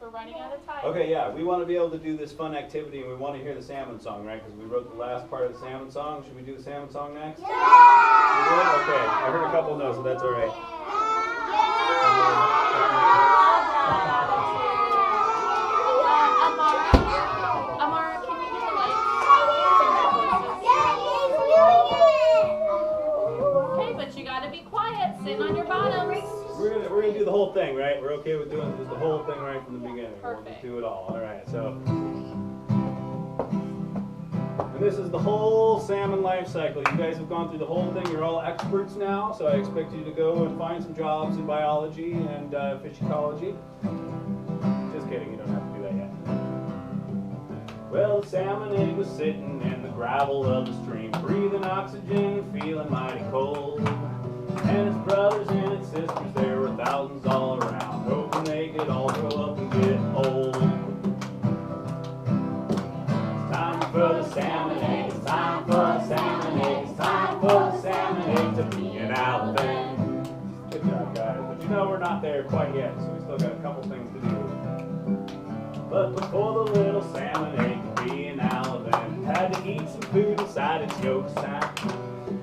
we're running out of time. Okay, yeah, we want to be able to do this fun activity, and we want to hear the salmon song, right? Because we wrote the last part of the salmon song. Should we do the salmon song next? Yeah! Okay, I heard a couple no's, so that's all right. Amara, can you get the lights? Okay, but you gotta be quiet. Sit on your bottoms. We're gonna do the whole thing, right? We're okay with doing just the whole thing right from the beginning. Perfect. We'll just do it all. All right, so. And this is the whole salmon life cycle. You guys have gone through the whole thing. You're all experts now, so I expect you to go and find some jobs in biology and fish ecology. Just kidding, you don't have to do that yet. Well, the salmon egg was sitting in the gravel of the stream, breathing oxygen and feeling mighty cold. And its brothers and its sisters, there were thousands all around, hoping they could all grow up and get old. It's time for the salmon egg, it's time for the salmon egg, it's time for the salmon egg to be an elephant. Good job, guys. But you know we're not there quite yet, so we still got a couple things to do. But before the little salmon egg could be an elephant, it had to eat some food inside its yolk sac.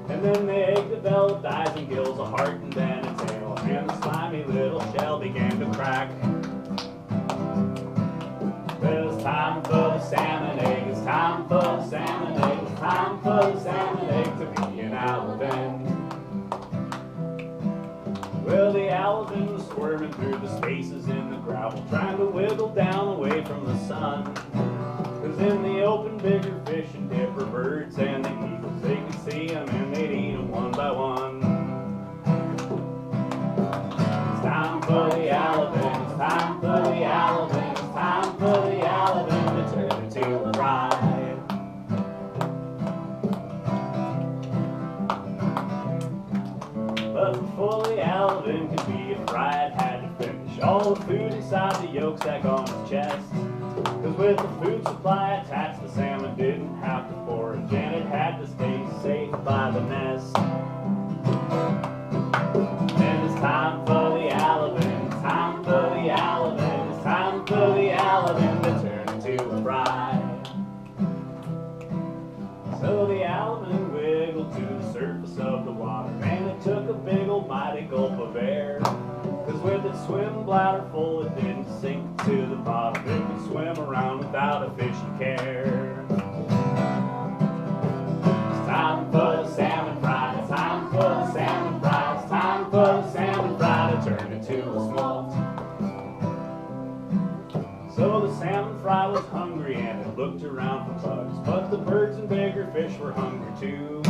And then the egg developed eyes and gills, a heart and then a tail, and the slimy little shell began to crack. Well, it's time for the salmon egg, it's time for the salmon egg, it's time for the salmon egg to be an elephant. Well, the elephant was squirming through the spaces in the gravel, trying to wiggle down away from the sun. Cause in the open, bigger fish and dipper birds and the eagles, they could see them and they'd eat them one by one. It's time for the elephant, it's time for the elephant, it's time for the elephant to turn into a fry. But before the elephant could be a fry, it had to finish all the food inside the yolk sac on its chest. Cause with the food supply attached, the salmon didn't have to forage, and it had to stay safe by the nest. And it's time for the elephant, it's time for the elephant, it's time for the elephant to turn into a fry. So the elephant wiggled to the surface of the water, and it took a big old mighty gulp of air. Cause with its swim bladder full, it didn't sink to the bottom. It could swim around without a fishy care. It's time for the salmon fry, it's time for the salmon fry, it's time for the salmon fry to turn into a smolt. So the salmon fry was hungry and it looked around for bugs, but the birds and bigger fish were hungry too.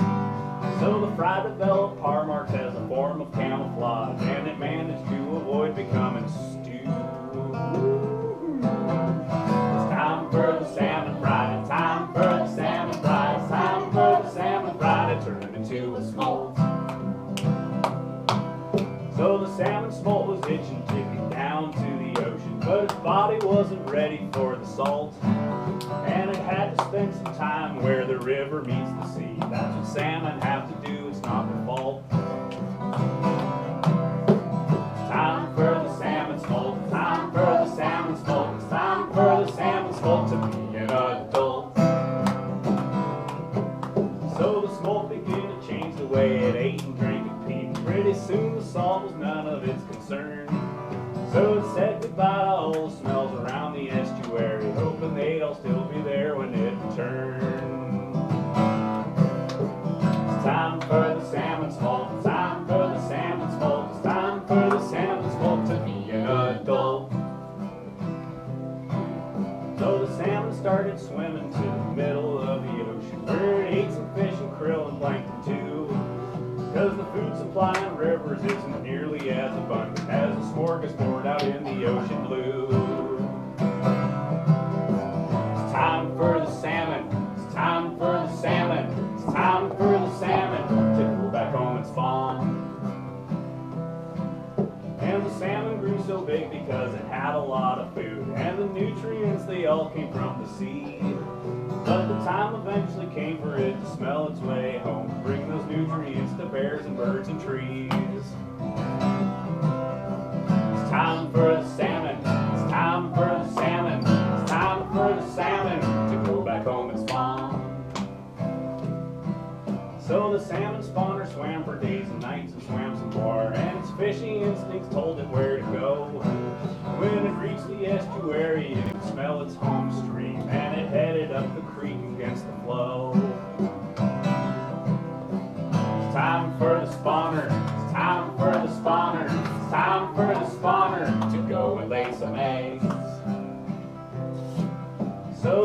So the fry developed paw marks as a form of camouflage, and it managed to avoid becoming stew. It's time for the salmon fry, it's time for the salmon fry, it's time for the salmon fry to turn into a smolt. So the salmon smolt was itching to get down to the ocean, but its body wasn't ready for the salt. And it had to spend some time where the river meets the sea. That's what salmon have to do, it's not their fault. It's time for the salmon smolt, it's time for the salmon smolt, it's time for the salmon smolt to be an adult. So the smolt began to change the way it ate and drank and peed. Pretty soon the salt was none of its concern. So it said goodbye to all the smells around the estuary, hoping they'd all still be there when it returned. It's time for the salmon smolt, it's time for the salmon smolt, it's time for the salmon smolt to be an adult. So the salmon started swimming to the middle of the ocean, where it ate some fish and krill and plankton too. Cause the food supply in rivers isn't nearly as abundant as a smorgasbord out in the ocean blue. It's time for the salmon, it's time for the salmon, it's time for the salmon to go back home and spawn. And the salmon grew so big because it had a lot of food, and the nutrients they all came from the sea. But the time eventually came for it to smell its way home, to bring those nutrients to bears and birds and trees. It's time for the salmon, it's time for the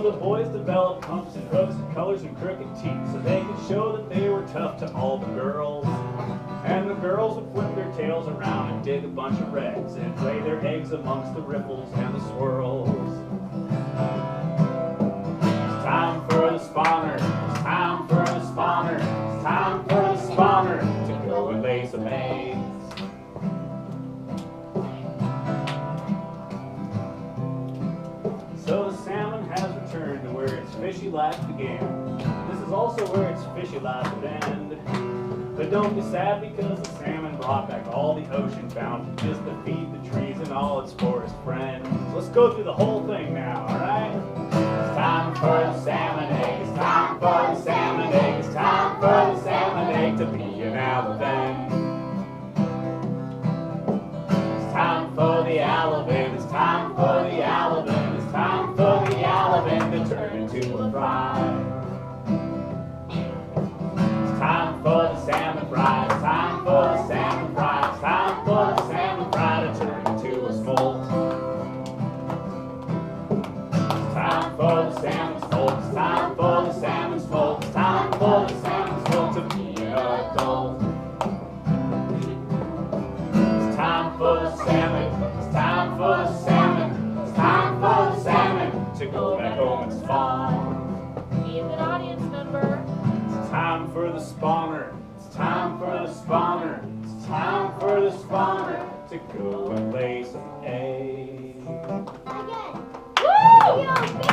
the boys developed humps and hooks and colors and crooked teeth so they could show that they were tough to all the girls. And the girls would flip their tails around and dig a bunch of wrecks and lay their eggs amongst the ripples and the swirls. It's time for the spawner, it's time for the spawner, it's time for the spawner to go and lay some eggs. So the salmon has returned to where its fishy life began. This is also where its fishy life would end. But don't be sad because the salmon brought back all the ocean bound just to feed the trees and all its forest friends. Let's go through the whole thing now, alright? It's time for the salmon egg, it's time for the salmon egg, it's time for the salmon egg to be an elephant. It's time for the elephant, it's time for the elephant, it's time for the elephant to turn into a fry. Time for the salmon fry, it's time for the salmon fry, it's time for the salmon fry to turn into a smolt. It's time for the salmon smolt, it's time for the salmon smolt, it's time for the salmon smolt to be an adult. It's time for the salmon, it's time for the salmon, it's time for the salmon to go back home and spawn. He's an audience member. It's time for the spawner, it's time for the spawner, it's time for the spawner to go and lay some eggs. Woo!